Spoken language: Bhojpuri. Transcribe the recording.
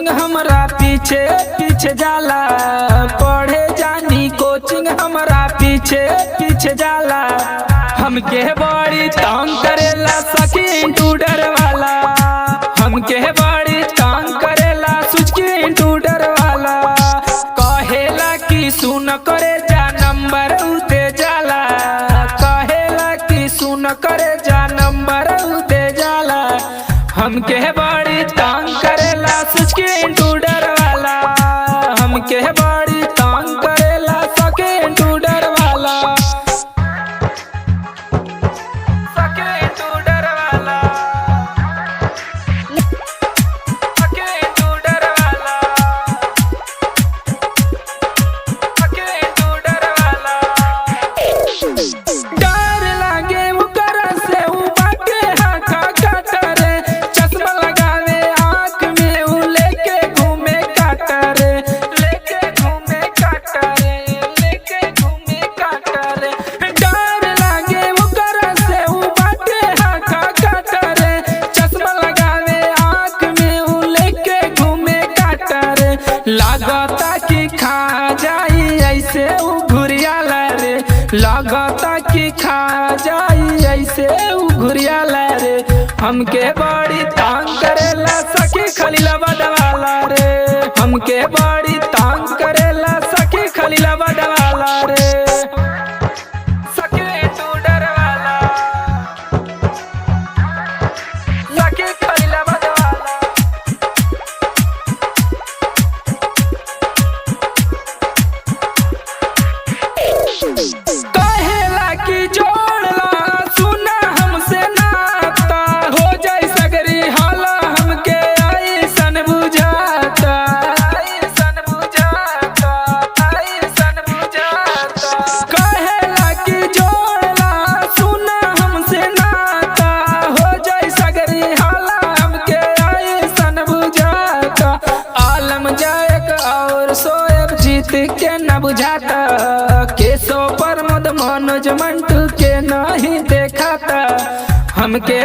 कोचिंग हमरा पीछे पीछे जाला, पढ़े जानी कोचिंग हमरा पीछे पीछे जाला। हमके बड़ी तंग करेला सखी इंट्रूडर वाला, हमके बड़ी तंग करेला सुचकी इंट्रूडर वाला। कहेला कि सुन करे जा नंबर उते जाला, कहेला कि सुन करे जा नंबर उते जाला। हमके बड़ी तंग करेला सुचकी इंट्रूडर वाला, हमके बड़ी तंग करेला सखी इंट्रूडर वाला, सखी इंट्रूडर वाला, सखी इंट्रूडर वाला, सखी इंट्रूडर वाला। डर लागे ओकर से उ बाटे हाका काटरे, चश्मा लगावे आँख में उ लेके घूमे काटरे, लेके घूमे काटरे, लेके घूमे काटरे। डर लागे ओकर से उ बाटे हाका काटरे, चश्मा लगावे आँख में उ लेके घूमे काटरे। लागता कि खा जाई ऐसे उ घुरियाला रे, लागता कि खा जाई ऐसे उ घुरियाला रे। हमके बड़ी तंग करेला सखी खलीलाबाद वाला रे, हमके बड़ी तंग करेला सखी खलीलाबाद वाला रे, सखी इंट्रूडर वाला, सखी खलीलाबाद वाला। कहेला कि जोड़ला सुना हमसे नाता, हो जाई सगरी हाला हमके ऐसन बुझाता, ऐसन बुझाता, ऐसन बुझाता। कहेला कि जोड़ला सुना हमसे नाता, हो जाई सगरी हाला हमके ऐसन बुझाता। आलम जायक और सोएब जीत के न बुझाता, केशव प्रमोद मनोज मंटू के नहीं देखाता। हमके